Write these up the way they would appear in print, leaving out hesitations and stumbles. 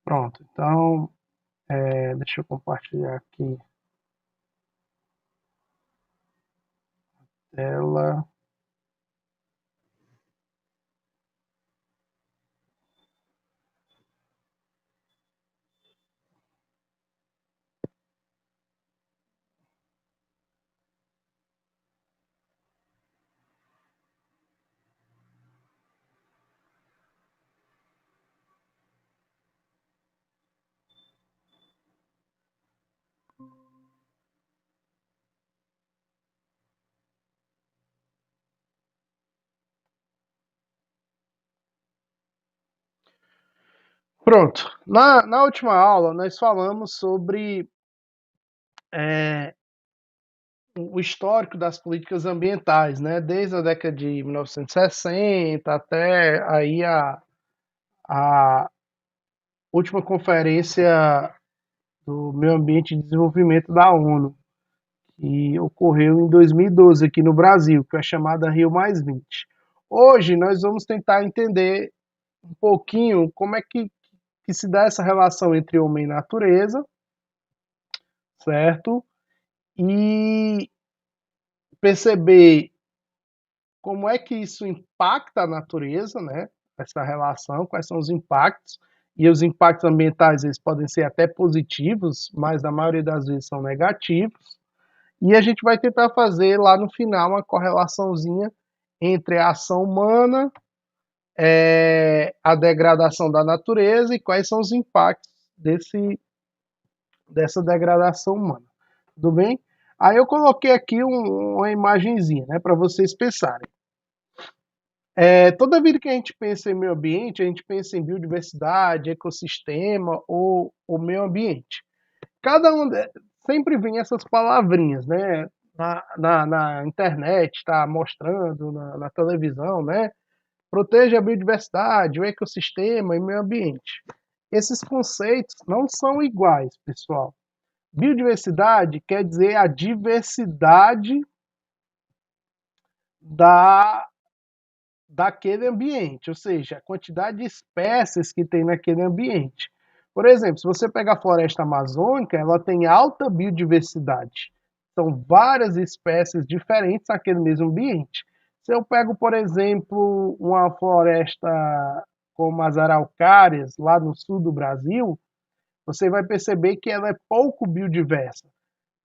Pronto, então, deixa eu compartilhar aqui a tela. Pronto, na última aula nós falamos sobre o histórico das políticas ambientais, né? Desde a década de 1960 até aí a última conferência do Meio Ambiente e Desenvolvimento da ONU, que ocorreu em 2012 aqui no Brasil, que é chamada Rio+20. Hoje nós vamos tentar entender um pouquinho como é que se dá essa relação entre homem e natureza, certo? E perceber como é que isso impacta a natureza, né? Essa relação, quais são os impactos, e os impactos ambientais eles podem ser até positivos, mas na maioria das vezes são negativos. E a gente vai tentar fazer lá no final uma correlaçãozinha entre a ação humana, a degradação da natureza e quais são os impactos dessa degradação humana. Tudo bem? Aí eu coloquei aqui uma imagenzinha, né, para vocês pensarem. Toda vida que a gente pensa em meio ambiente, a gente pensa em biodiversidade, ecossistema ou meio ambiente. Cada um sempre vem essas palavrinhas, né? Na internet, está mostrando, na televisão, né? Proteja a biodiversidade, o ecossistema e o meio ambiente. Esses conceitos não são iguais, pessoal. Biodiversidade quer dizer a diversidade daquele ambiente, ou seja, a quantidade de espécies que tem naquele ambiente. Por exemplo, se você pegar a floresta amazônica, ela tem alta biodiversidade. São várias espécies diferentes naquele mesmo ambiente. Se eu pego, por exemplo, uma floresta como as araucárias, lá no sul do Brasil, você vai perceber que ela é pouco biodiversa.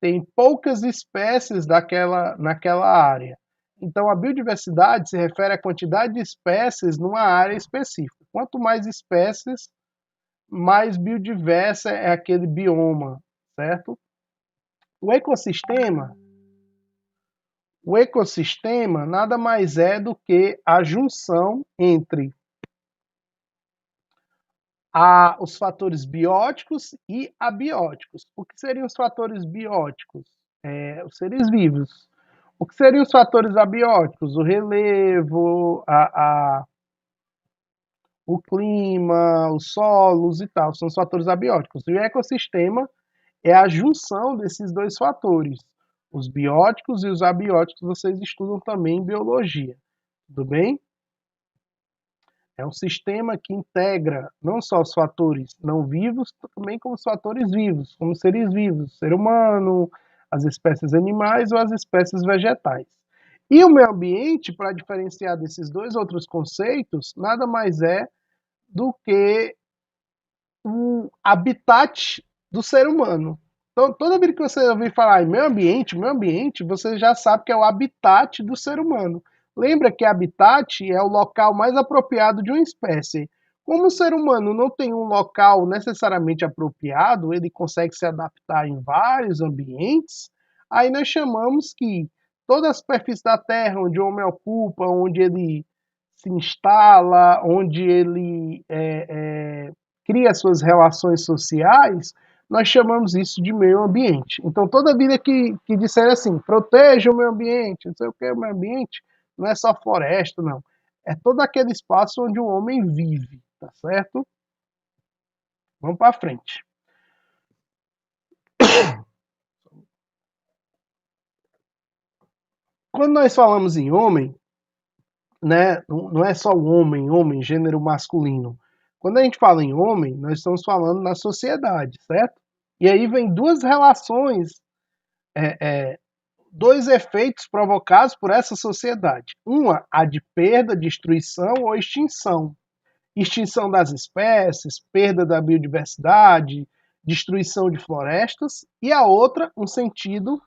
Tem poucas espécies naquela área. Então, a biodiversidade se refere à quantidade de espécies numa área específica. Quanto mais espécies, mais biodiversa é aquele bioma, certo? O ecossistema, o ecossistema nada mais é do que a junção entre os fatores bióticos e abióticos. O que seriam os fatores bióticos? Os seres vivos. O que seriam os fatores abióticos? O relevo, o clima, os solos e tal, são os fatores abióticos. E o ecossistema é a junção desses dois fatores. Os bióticos e os abióticos vocês estudam também em biologia. Tudo bem? É um sistema que integra não só os fatores não vivos, também como os fatores vivos, como seres vivos, ser humano, as espécies animais ou as espécies vegetais. E o meio ambiente, para diferenciar desses dois outros conceitos, nada mais é do que o habitat do ser humano. Então, toda vez que você ouvir falar em meio ambiente, você já sabe que é o habitat do ser humano. Lembra que habitat é o local mais apropriado de uma espécie. Como o ser humano não tem um local necessariamente apropriado, ele consegue se adaptar em vários ambientes, aí nós chamamos que toda a superfície da Terra onde o homem ocupa, onde ele se instala, onde ele cria suas relações sociais, nós chamamos isso de meio ambiente. Então, toda vida que disser assim, proteja o meio ambiente, não sei o que, o meio ambiente, não é só floresta, não. É todo aquele espaço onde o homem vive, tá certo? Vamos para frente. Quando nós falamos em homem, né, não é só o homem, gênero masculino. Quando a gente fala em homem, nós estamos falando na sociedade, certo? E aí vem duas relações, dois efeitos provocados por essa sociedade. Uma, a de perda, destruição ou extinção. Extinção das espécies, perda da biodiversidade, destruição de florestas. E a outra, um sentido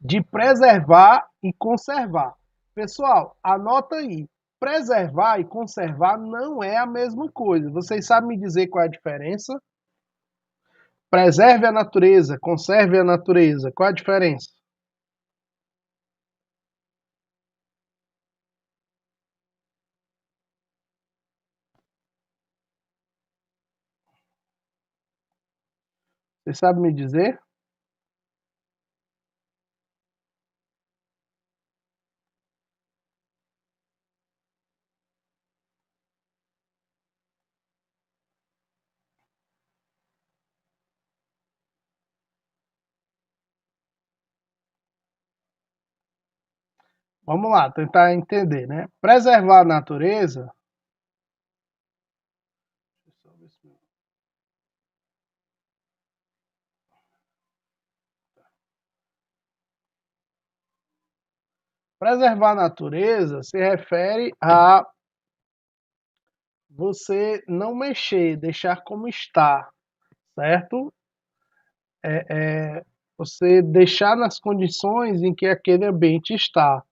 de preservar e conservar. Pessoal, anota aí. Preservar e conservar não é a mesma coisa. Vocês sabem me dizer qual é a diferença? Preserve a natureza, conserve a natureza. Qual é a diferença? Você sabe me dizer? Vamos lá, tentar entender, né? Preservar a natureza. Preservar a natureza se refere a você não mexer, deixar como está, certo? Você deixar nas condições em que aquele ambiente está,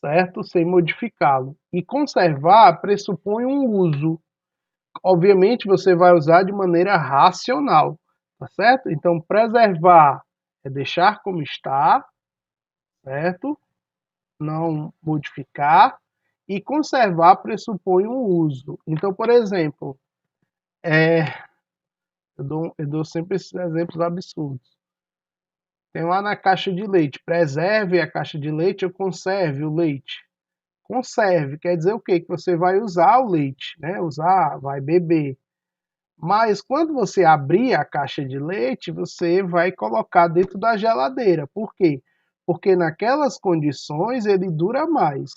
certo? Sem modificá-lo. E conservar pressupõe um uso. Obviamente, você vai usar de maneira racional, tá certo? Então, preservar é deixar como está, certo? Não modificar. E conservar pressupõe um uso. Então, por exemplo, eu dou sempre esses exemplos absurdos. Tem lá na caixa de leite, preserve a caixa de leite ou conserve o leite. Conserve quer dizer o quê? Que você vai usar o leite, né? Usar, vai beber. Mas quando você abrir a caixa de leite, você vai colocar dentro da geladeira. Por quê? Porque naquelas condições ele dura mais,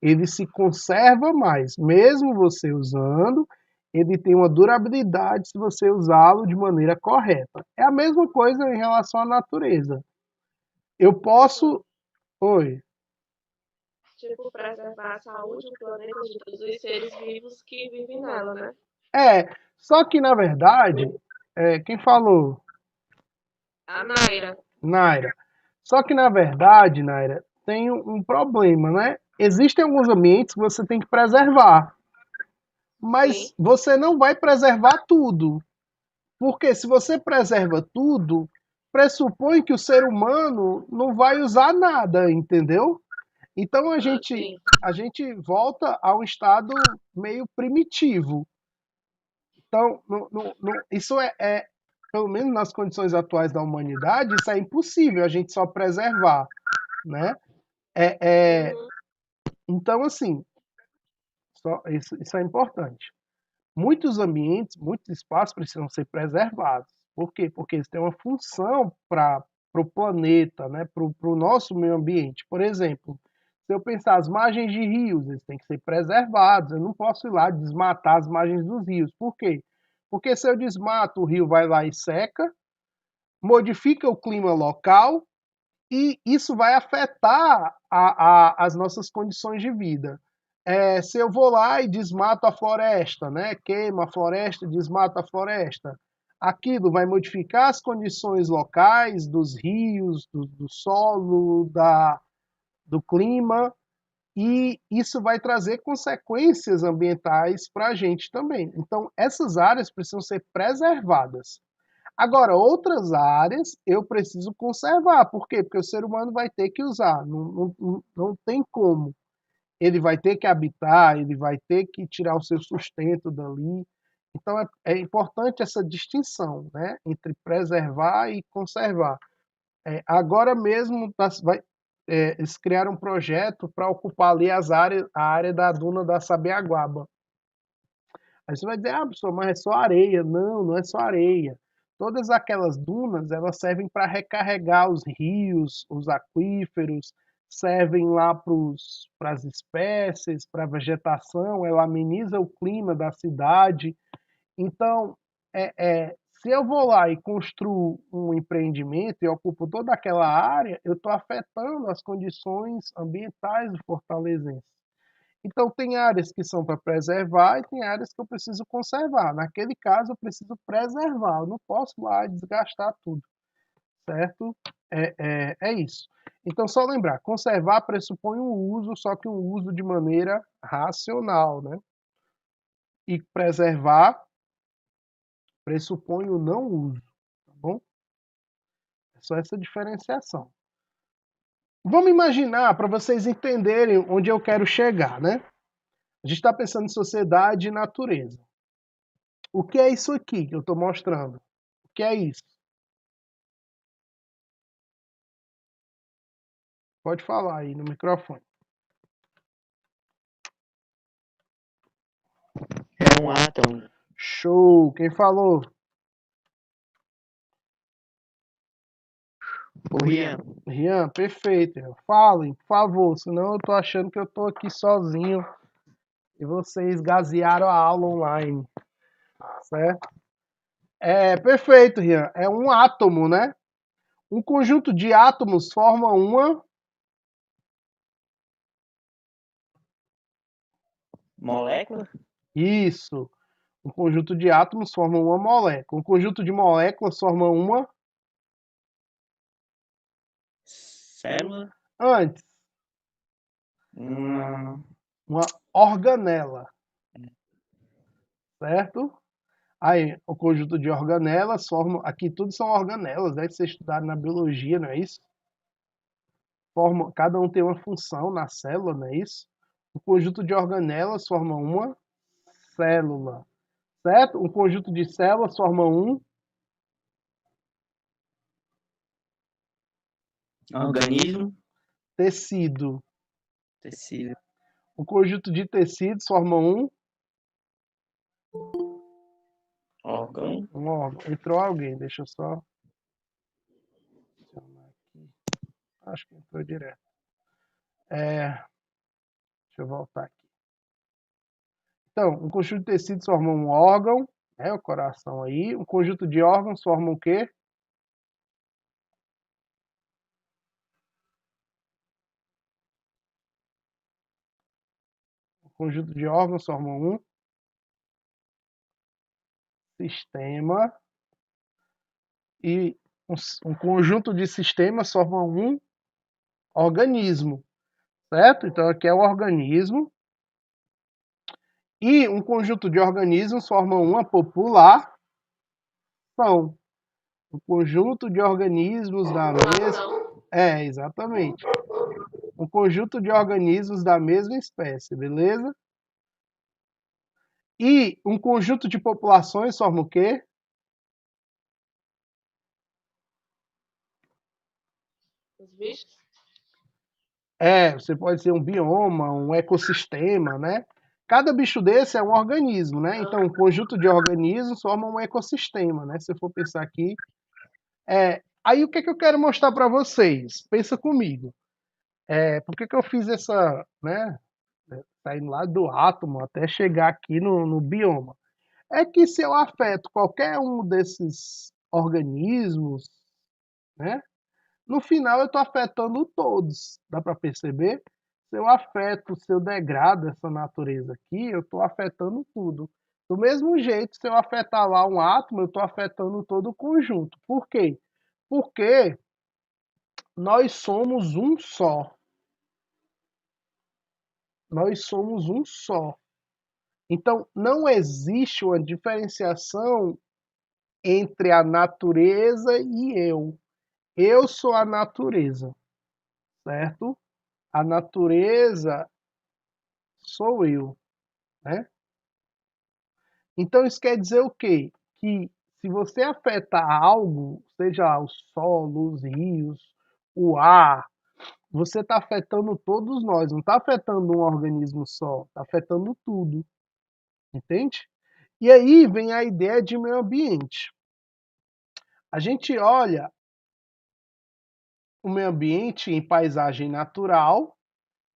ele se conserva mais. Mesmo você usando, ele tem uma durabilidade se você usá-lo de maneira correta. É a mesma coisa em relação à natureza. Eu posso. Oi. Tipo, preservar a saúde do planeta de todos os seres vivos que vivem nela, né? É, só que na verdade, quem falou? A Naira, Naira. Só que na verdade, Naira, tem um problema, né? Existem alguns ambientes que você tem que preservar, mas sim. você não vai preservar tudo. Porque se você preserva tudo, pressupõe que o ser humano não vai usar nada, entendeu? Então a Ah, gente, sim. a gente volta a um estado meio primitivo. Então, isso pelo menos nas condições atuais da humanidade, isso é impossível a gente só preservar, né? É, é, Uhum. então, assim, isso é importante. Muitos ambientes, muitos espaços precisam ser preservados. Por quê? Porque eles têm uma função para o planeta, né? Para o nosso meio ambiente. Por exemplo, se eu pensar as margens de rios, eles têm que ser preservados. Eu não posso ir lá desmatar as margens dos rios. Por quê? Porque se eu desmato, o rio vai lá e seca, modifica o clima local e isso vai afetar as nossas condições de vida. Se eu vou lá e desmato a floresta, né? Queima a floresta, desmato a floresta, aquilo vai modificar as condições locais dos rios, do solo, do clima, e isso vai trazer consequências ambientais para a gente também. Então, essas áreas precisam ser preservadas. Agora, outras áreas eu preciso conservar. Por quê? Porque o ser humano vai ter que usar. Não tem como. Ele vai ter que habitar, ele vai ter que tirar o seu sustento dali. Então, é importante essa distinção, né? Entre preservar e conservar. Agora mesmo eles criaram um projeto para ocupar ali a área da duna da Sabiaguaba. Aí você vai dizer, ah, professor, mas é só areia. Não, não é só areia. Todas aquelas dunas, elas servem para recarregar os rios, os aquíferos, servem lá para as espécies, para a vegetação, ela ameniza o clima da cidade. Então, se eu vou lá e construo um empreendimento e ocupo toda aquela área, eu estou afetando as condições ambientais do fortalezense. Então, tem áreas que são para preservar e tem áreas que eu preciso conservar. Naquele caso, eu preciso preservar, eu não posso lá desgastar tudo, certo? É isso. Então, só lembrar, conservar pressupõe um uso, só que um uso de maneira racional, né? E preservar pressupõe o não uso, tá bom? É só essa diferenciação. Vamos imaginar, para vocês entenderem onde eu quero chegar, né? A gente está pensando em sociedade e natureza. O que é isso aqui que eu estou mostrando? O que é isso? Pode falar aí no microfone. É um átomo. Show! Quem falou? O Rian. Rian, perfeito. Falem, por favor, senão eu tô achando que eu tô aqui sozinho e vocês gasearam a aula online, certo? Perfeito, Rian. É um átomo, né? Um conjunto de átomos forma uma Molécula? Isso. Um conjunto de átomos forma uma molécula. Um conjunto de moléculas forma uma Célula? antes, Uma... uma organela, certo? Aí, o conjunto de organelas forma. Aqui tudo são organelas, né? Que vocês estudaram na biologia, não é isso? Cada um tem uma função na célula, não é isso? O conjunto de organelas forma uma célula, certo? Um conjunto de células forma um Organismo? tecido. Tecido. Um conjunto de tecidos forma um Órgão? órgão. Entrou alguém, deixa eu só. Acho que entrou direto. Deixa eu voltar aqui. Então, um conjunto de tecidos forma um órgão, né? O coração aí. Um conjunto de órgãos forma o quê? Um conjunto de órgãos forma um sistema. E um conjunto de sistemas forma um organismo, certo? Então aqui é o organismo. E um conjunto de organismos forma uma população. Um conjunto de organismos da mesma. Exatamente. Um conjunto de organismos da mesma espécie, beleza? E um conjunto de populações forma o quê? Os bichos? Você pode ser um bioma, um ecossistema, né? Cada bicho desse é um organismo, né? Então, um conjunto de organismos forma um ecossistema, né? Se eu for pensar aqui. Aí, o que eu quero mostrar para vocês? Pensa comigo. Por que eu fiz essa, né? Saindo lá do átomo até chegar aqui no bioma. É que se eu afeto qualquer um desses organismos, né? No final eu estou afetando todos. Dá para perceber? Se eu afeto, se eu degrado essa natureza aqui, eu estou afetando tudo. Do mesmo jeito, se eu afetar lá um átomo, eu estou afetando todo o conjunto. Por quê? Porque nós somos um só. Nós somos um só. Então, não existe uma diferenciação entre a natureza e eu. Eu sou a natureza, certo? A natureza sou eu, né? Então isso quer dizer o quê? Que se você afeta algo, seja o solo, os rios, o ar, você está afetando todos nós, não está afetando um organismo só, está afetando tudo, entende? E aí vem a ideia de meio ambiente. A gente olha o meio ambiente em paisagem natural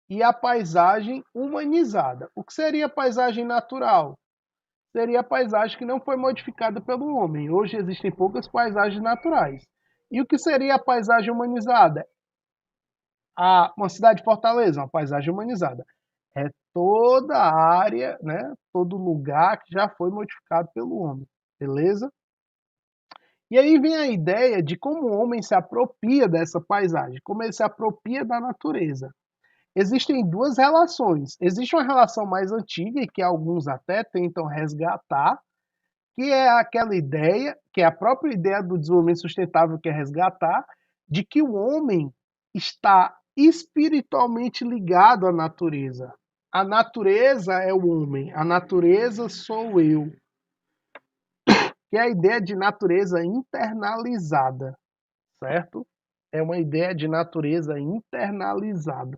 e a paisagem humanizada. O que seria a paisagem natural? Seria a paisagem que não foi modificada pelo homem. Hoje existem poucas paisagens naturais. E o que seria a paisagem humanizada? Uma cidade de Fortaleza, uma paisagem humanizada. É toda a área, né, todo lugar que já foi modificado pelo homem. Beleza? E aí vem a ideia de como o homem se apropria dessa paisagem, como ele se apropria da natureza. Existem duas relações. Existe uma relação mais antiga, e que alguns até tentam resgatar, que é aquela ideia, que é a própria ideia do desenvolvimento sustentável, que é resgatar, de que o homem está espiritualmente ligado à natureza. A natureza é o homem, a natureza sou eu, que é a ideia de natureza internalizada, certo? É uma ideia de natureza internalizada.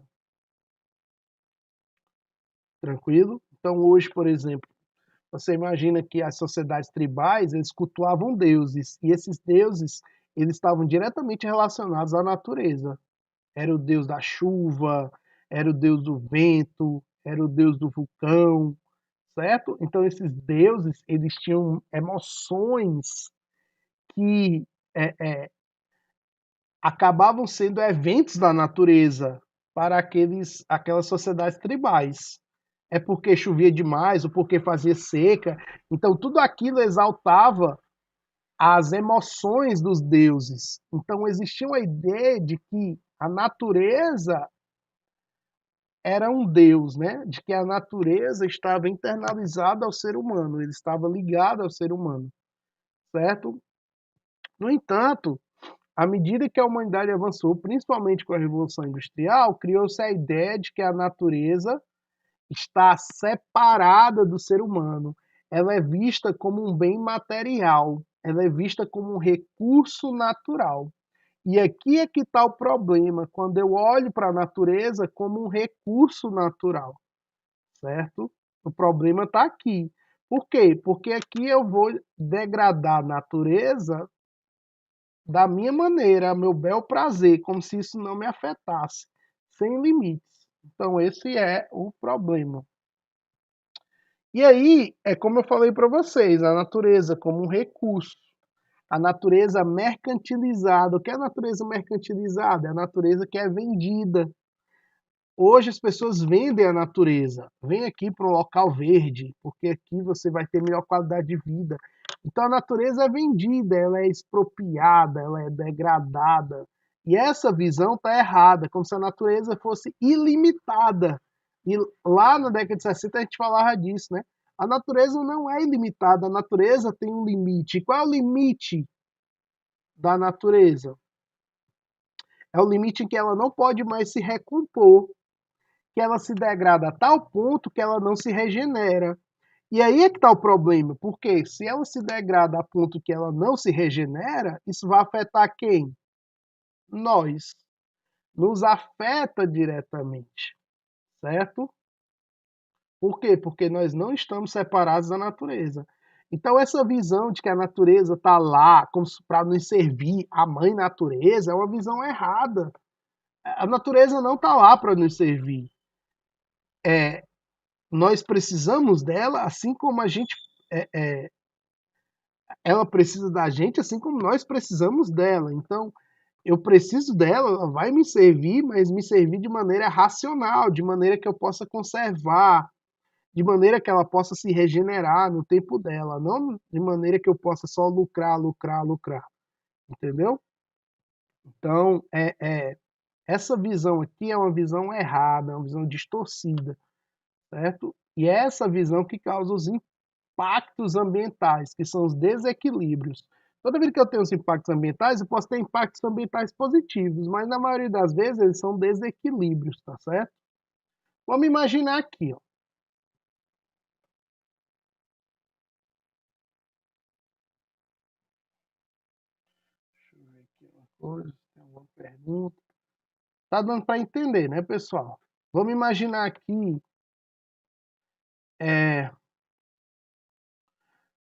Tranquilo? Então hoje, por exemplo, você imagina que as sociedades tribais, eles cultuavam deuses, e esses deuses, eles estavam diretamente relacionados à natureza. Era o deus da chuva, era o deus do vento, era o deus do vulcão, certo? Então esses deuses, eles tinham emoções que acabavam sendo eventos da natureza para aquelas sociedades tribais. É porque chovia demais, ou porque fazia seca. Então, tudo aquilo exaltava as emoções dos deuses. Então, existia uma ideia de que a natureza era um deus, né? De que a natureza estava internalizada ao ser humano, ele estava ligado ao ser humano, certo? No entanto, à medida que a humanidade avançou, principalmente com a Revolução Industrial, criou-se a ideia de que a natureza está separada do ser humano. Ela é vista como um bem material, ela é vista como um recurso natural. E aqui é que está o problema, quando eu olho para a natureza como um recurso natural, certo? O problema está aqui. Por quê? Porque aqui eu vou degradar a natureza da minha maneira, a meu bel prazer, como se isso não me afetasse, sem limites. Então, esse é o problema. E aí, é como eu falei para vocês, a natureza como um recurso, a natureza mercantilizada. O que é a natureza mercantilizada? É a natureza que é vendida. Hoje as pessoas vendem a natureza. Vem aqui para um local verde, porque aqui você vai ter melhor qualidade de vida. Então a natureza é vendida, ela é expropriada, ela é degradada. E essa visão está errada, como se a natureza fosse ilimitada. E lá na década de 60 a gente falava disso, né? A natureza não é ilimitada, a natureza tem um limite. E qual é o limite da natureza? É o limite em que ela não pode mais se recompor, que ela se degrada a tal ponto que ela não se regenera. E aí é que está o problema, porque se ela se degrada a ponto que ela não se regenera, isso vai afetar quem? Nós. Nos afeta diretamente, certo? Por quê? Porque nós não estamos separados da natureza. Então essa visão de que a natureza está lá como para nos servir, a mãe natureza, é uma visão errada. A natureza não está lá para nos servir. Nós precisamos dela, assim como ela precisa da gente, assim como nós precisamos dela. Então, eu preciso dela, ela vai me servir, mas me servir de maneira racional, de maneira que eu possa conservar, de maneira que ela possa se regenerar no tempo dela, não de maneira que eu possa só lucrar, lucrar, lucrar. Entendeu? Então, essa visão aqui é uma visão errada, é uma visão distorcida, certo? E é essa visão que causa os impactos ambientais, que são os desequilíbrios. Toda vez que eu tenho os impactos ambientais, eu posso ter impactos ambientais positivos, mas na maioria das vezes eles são desequilíbrios, tá certo? Vamos imaginar aqui, ó. Deixa eu ver aqui uma coisa, tem alguma pergunta. Tá dando para entender, né, pessoal? Vamos imaginar aqui, é,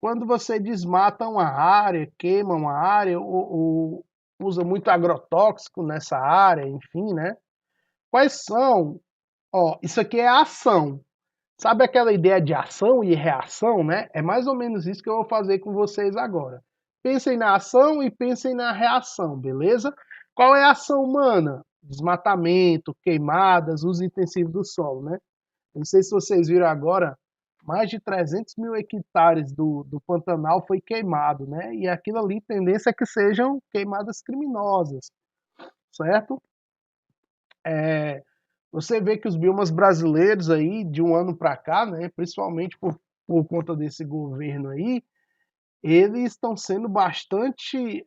quando você desmata uma área, queima uma área, ou usa muito agrotóxico nessa área, enfim, né? Quais são? Ó, isso aqui é ação. Sabe aquela ideia de ação e reação, né? É mais ou menos isso que eu vou fazer com vocês agora. Pensem na ação e pensem na reação, beleza? Qual é a ação humana? Desmatamento, queimadas, uso intensivo do solo, né? Eu não sei se vocês viram agora, mais de 300 mil hectares do Pantanal foi queimado, né? E aquilo ali, tendência é que sejam queimadas criminosas, certo? Você vê que os biomas brasileiros aí, de um ano para cá, né, principalmente por conta desse governo aí, eles estão sendo bastante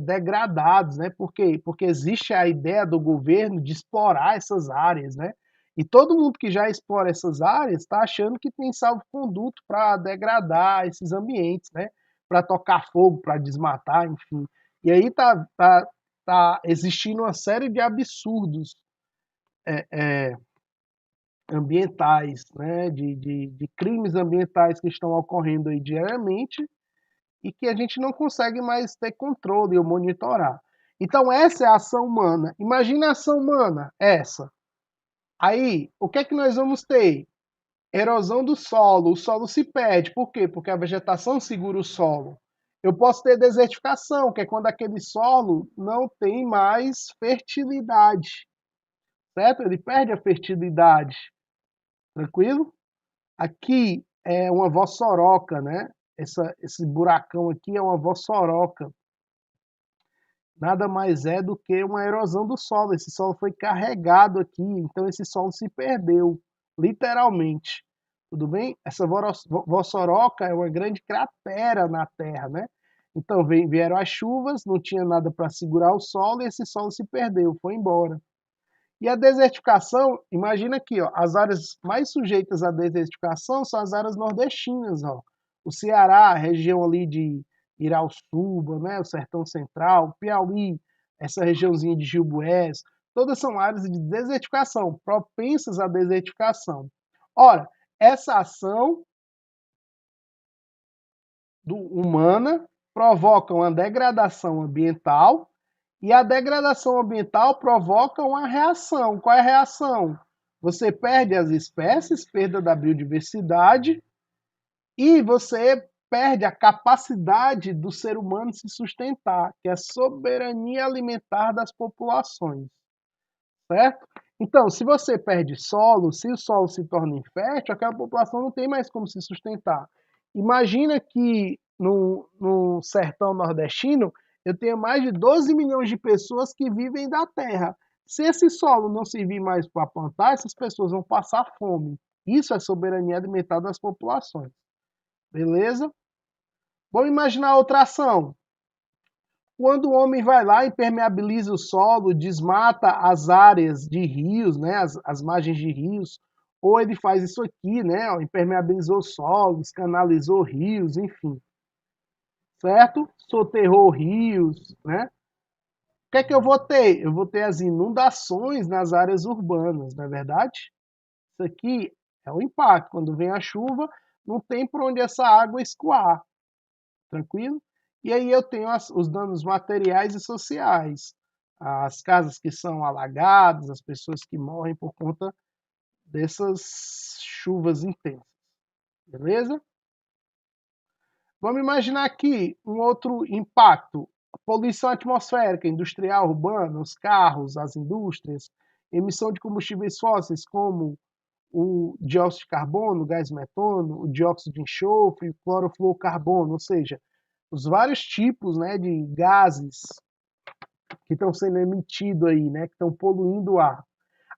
degradados, né? Por quê? Porque existe a ideia do governo de explorar essas áreas, né? E todo mundo que já explora essas áreas está achando que tem salvo-conduto para degradar esses ambientes, né? Para tocar fogo, para desmatar, enfim. E aí tá existindo uma série de absurdos ambientais, né? De crimes ambientais que estão ocorrendo aí diariamente e que a gente não consegue mais ter controle ou monitorar. Então, essa é a ação humana. Imagina a ação humana, essa. Aí, o que é que nós vamos ter? Erosão do solo. O solo se perde. Por quê? Porque a vegetação segura o solo. Eu posso ter desertificação, que é quando aquele solo não tem mais fertilidade. Certo? Ele perde a fertilidade. Tranquilo? Aqui é uma vossoroca, né? Esse buracão aqui é uma vossoroca. Nada mais é do que uma erosão do solo. Esse solo foi carregado aqui, então esse solo se perdeu, literalmente. Tudo bem? Essa vossoroca é uma grande cratera na Terra, né? Então vieram as chuvas, não tinha nada para segurar o solo e esse solo se perdeu, foi embora. E a desertificação, imagina aqui, ó, as áreas mais sujeitas à desertificação são as áreas nordestinas, ó. O Ceará, a região ali de Irauçuba, né, o Sertão Central, Piauí, essa regiãozinha de Gilboés, todas são áreas de desertificação, propensas à desertificação. Ora, essa ação humana provoca uma degradação ambiental e a degradação ambiental provoca uma reação. Qual é a reação? Você perde as espécies, perda da biodiversidade, e você perde a capacidade do ser humano se sustentar, que é a soberania alimentar das populações, certo? Então, se você perde solo, se o solo se torna infértil, aquela população não tem mais como se sustentar. Imagina que no sertão nordestino eu tenho mais de 12 milhões de pessoas que vivem da terra. Se esse solo não servir mais para plantar, essas pessoas vão passar fome. Isso é soberania alimentar das populações. Beleza? Vamos imaginar outra ação. Quando o homem vai lá, impermeabiliza o solo, desmata as áreas de rios, né, as margens de rios, ou ele faz isso aqui, né, ó, impermeabilizou solos, canalizou rios, enfim, certo? Soterrou rios, né? O que é que eu vou ter? Eu vou ter as inundações nas áreas urbanas, não é verdade? Isso aqui é o impacto. Quando vem a chuva, não tem por onde essa água escoar, tranquilo? E aí eu tenho os danos materiais e sociais, as casas que são alagadas, as pessoas que morrem por conta dessas chuvas intensas, beleza? Vamos imaginar aqui um outro impacto, a poluição atmosférica, industrial, urbana, os carros, as indústrias, emissão de combustíveis fósseis como o dióxido de carbono, o gás metano, o dióxido de enxofre, o clorofluorcarbono, ou seja, os vários tipos, né, de gases que estão sendo emitidos aí, né, que estão poluindo o ar.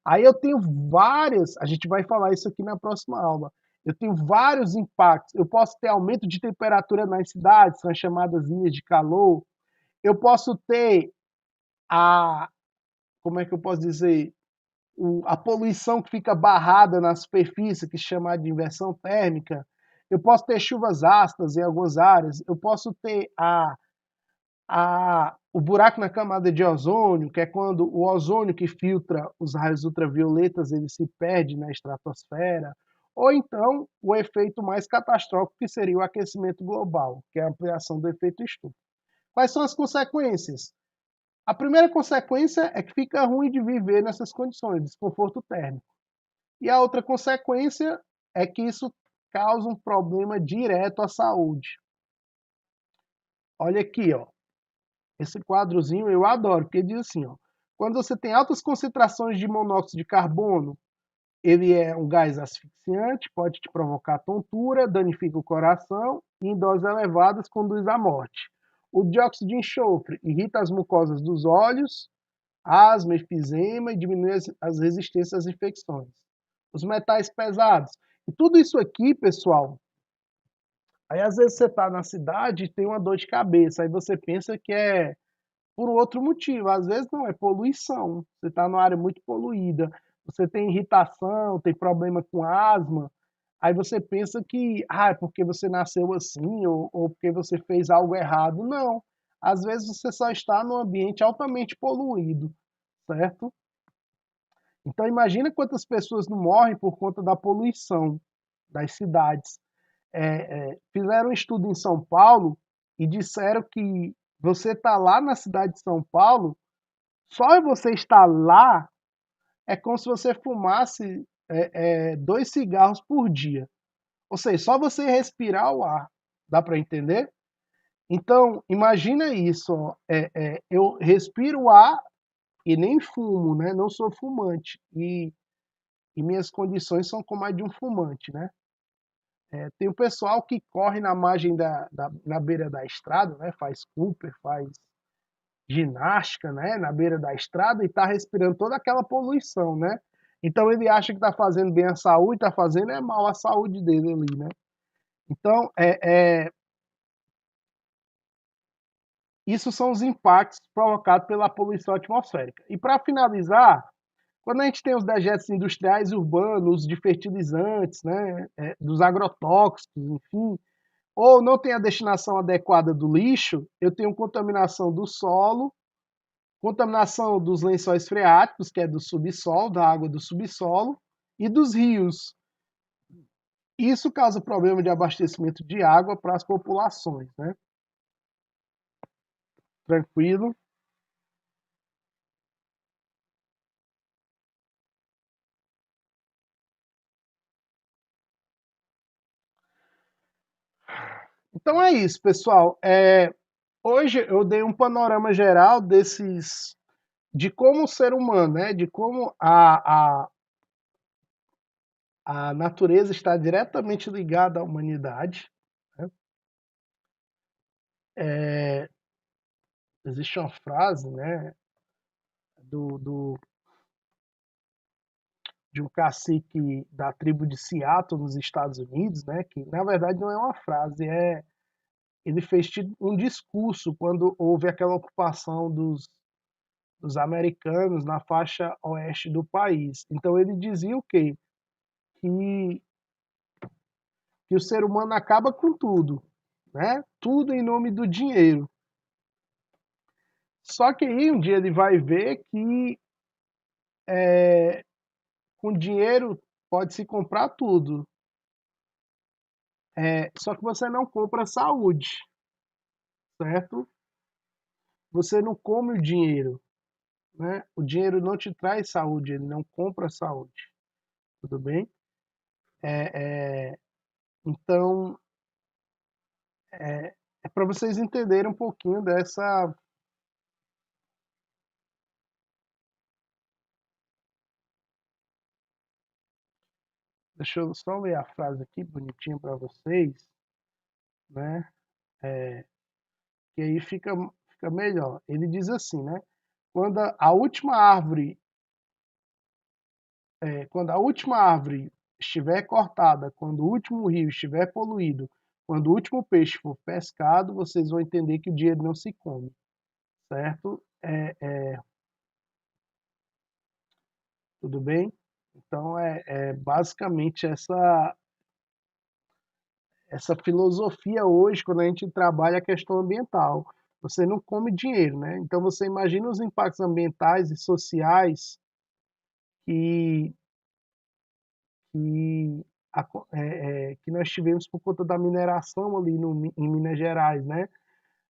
Aí eu tenho várias, a gente vai falar isso aqui na próxima aula. Eu tenho vários impactos. Eu posso ter aumento de temperatura nas cidades, são as chamadas ilhas de calor. Eu posso ter como é que eu posso dizer, a poluição que fica barrada na superfície, que se chama de inversão térmica. Eu posso ter chuvas ácidas em algumas áreas. Eu posso ter o buraco na camada de ozônio, que é quando o ozônio que filtra os raios ultravioletas ele se perde na estratosfera, ou então o efeito mais catastrófico, que seria o aquecimento global, que é a ampliação do efeito estufa. Quais são as consequências? A primeira consequência é que fica ruim de viver nessas condições, desconforto térmico. E a outra consequência é que isso causa um problema direto à saúde. Olha aqui, ó. Esse quadrozinho eu adoro, porque diz assim, ó, quando você tem altas concentrações de monóxido de carbono, ele é um gás asfixiante, pode te provocar tontura, danifica o coração e em doses elevadas conduz à morte. O dióxido de enxofre irrita as mucosas dos olhos, asma, efizema e diminui as resistências às infecções. Os metais pesados. E tudo isso aqui, pessoal, aí às vezes você está na cidade e tem uma dor de cabeça, aí você pensa que é por outro motivo. Às vezes não, é poluição. Você está numa área muito poluída, você tem irritação, tem problema com asma, aí você pensa que é porque você nasceu assim ou porque você fez algo errado. Não. Às vezes você só está num ambiente altamente poluído, certo? Então imagina quantas pessoas não morrem por conta da poluição das cidades. Fizeram um estudo em São Paulo e disseram que você está lá na cidade de São Paulo, só você estar lá é como se você fumasse 2 cigarros por dia. Ou seja, só você respirar o ar. Dá para entender? Então, imagina isso. Ó, eu respiro o ar e nem fumo, né? Não sou fumante. E minhas condições são como a de um fumante, né? Tem o pessoal que corre na margem na beira da estrada, né? Faz Cooper, faz ginástica, né? Na beira da estrada e está respirando toda aquela poluição, né? Então ele acha que está fazendo bem à saúde, está fazendo mal à saúde dele ali, né? Então, isso são os impactos provocados pela poluição atmosférica. E para finalizar, quando a gente tem os dejetos industriais urbanos, de fertilizantes, né, dos agrotóxicos, enfim, ou não tem a destinação adequada do lixo, eu tenho contaminação do solo, contaminação dos lençóis freáticos, que é do subsolo, da água do subsolo, e dos rios. Isso causa problema de abastecimento de água para as populações, né? Tranquilo? Então é isso, pessoal. Hoje eu dei um panorama geral de como o ser humano, né, de como a natureza está diretamente ligada à humanidade. Né? Existe uma frase, né, do de um cacique da tribo de Seattle, nos Estados Unidos, né, que na verdade não é uma frase, ele fez um discurso quando houve aquela ocupação dos americanos na faixa oeste do país. Então ele dizia o quê? Que o ser humano acaba com tudo, né? Tudo em nome do dinheiro. Só que aí um dia ele vai ver que com dinheiro pode se comprar tudo. Só que você não compra saúde, certo? Você não come o dinheiro, né? O dinheiro não te traz saúde, ele não compra saúde, tudo bem? Então, é para vocês entenderem um pouquinho dessa. Deixa eu só ler a frase aqui bonitinha para vocês, né? Que aí fica melhor. Ele diz assim, né? Quando a última árvore, quando a última árvore estiver cortada, quando o último rio estiver poluído, quando o último peixe for pescado, vocês vão entender que o dinheiro não se come, certo? Tudo bem? Então é basicamente essa filosofia hoje, quando a gente trabalha a questão ambiental. Você não come dinheiro, né? Então você imagina os impactos ambientais e sociais que, que, que nós tivemos por conta da mineração ali em Minas Gerais, né?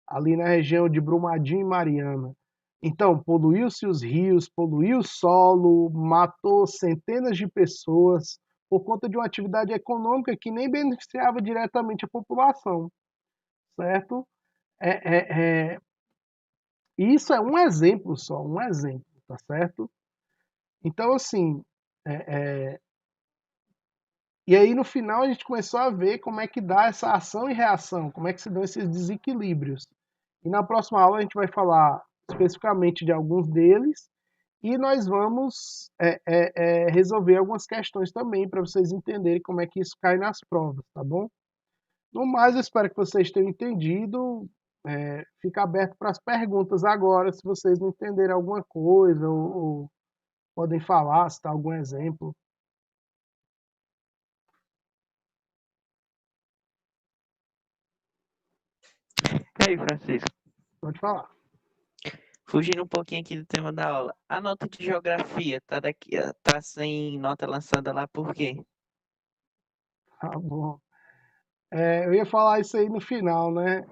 Ali na região de Brumadinho e Mariana. Então, poluiu-se os rios, poluiu o solo, matou centenas de pessoas por conta de uma atividade econômica que nem beneficiava diretamente a população, certo? É, é, é, isso é um exemplo só, um exemplo, tá certo? Então, assim, é, é, e aí no final a gente começou a ver como é que dá essa ação e reação, como é que se dão esses desequilíbrios. E na próxima aula a gente vai falar especificamente de alguns deles e nós vamos resolver algumas questões também para vocês entenderem como é que isso cai nas provas, tá bom? No mais, eu espero que vocês tenham entendido. Fica aberto para as perguntas agora, se vocês não entenderem alguma coisa ou podem falar, citar algum exemplo. E aí, Francisco? Pode falar. Fugindo um pouquinho aqui do tema da aula. A nota de geografia tá sem nota lançada lá por quê? Tá bom. Eu ia falar isso aí no final, né?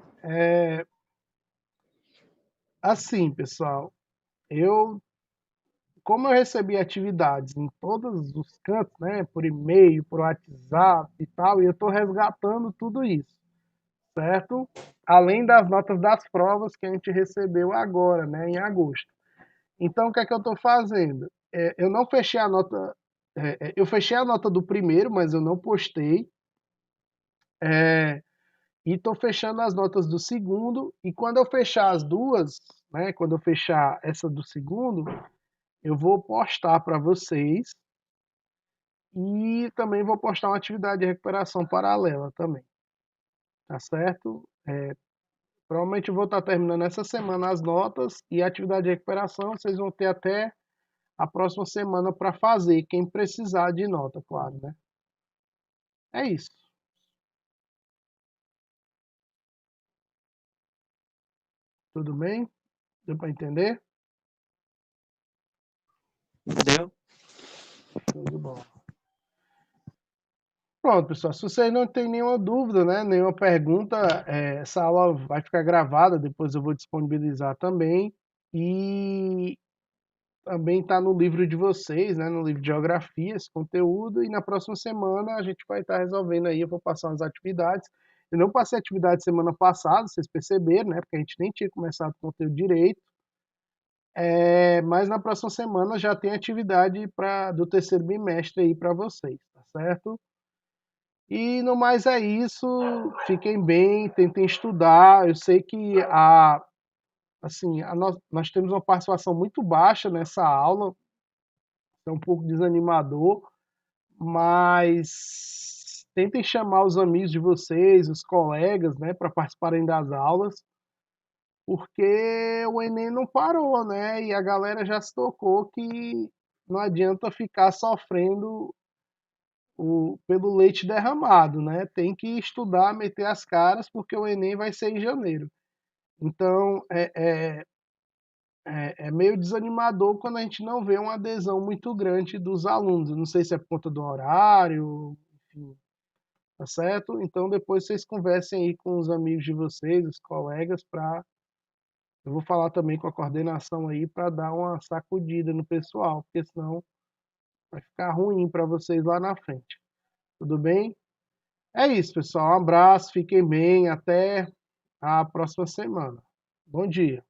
Assim, pessoal, eu, como eu recebi atividades em todos os cantos, né? Por e-mail, por WhatsApp e tal, e eu estou resgatando tudo isso, certo? Além das notas das provas que a gente recebeu agora, né? Em agosto. Então, o que é que eu estou fazendo? Eu não fechei a nota. Eu fechei a nota do primeiro, mas eu não postei. E estou fechando as notas do segundo. E quando eu fechar as duas, né? Quando eu fechar essa do segundo, eu vou postar para vocês. E também vou postar uma atividade de recuperação paralela também. Tá certo? Provavelmente eu vou estar terminando essa semana as notas e a atividade de recuperação vocês vão ter até a próxima semana para fazer, quem precisar de nota, claro, né? É isso. Tudo bem? Deu para entender? Deu? Show de bola. Pronto, pessoal. Se vocês não têm nenhuma dúvida, né, nenhuma pergunta, essa aula vai ficar gravada, depois eu vou disponibilizar também. E também está no livro de vocês, né, no livro de geografia, esse conteúdo. E na próxima semana a gente vai estar resolvendo aí, eu vou passar umas atividades. Eu não passei atividade semana passada, vocês perceberam, né, porque a gente nem tinha começado o conteúdo direito. Mas na próxima semana já tem atividade do terceiro bimestre aí para vocês, tá certo? E no mais é isso. Fiquem bem, tentem estudar. Eu sei que nós temos uma participação muito baixa nessa aula, é um pouco desanimador, mas tentem chamar os amigos de vocês, os colegas, né, para participarem das aulas, porque o Enem não parou, né? E a galera já se tocou que não adianta ficar sofrendo pelo leite derramado, né? Tem que estudar, meter as caras, porque o Enem vai ser em janeiro. Então, é meio desanimador quando a gente não vê uma adesão muito grande dos alunos. Eu não sei se é por conta do horário, enfim, tá certo? Então, depois vocês conversem aí com os amigos de vocês, os colegas, para eu vou falar também com a coordenação aí para dar uma sacudida no pessoal, porque senão vai ficar ruim para vocês lá na frente. Tudo bem? É isso, pessoal. Um abraço, fiquem bem, até a próxima semana. Bom dia.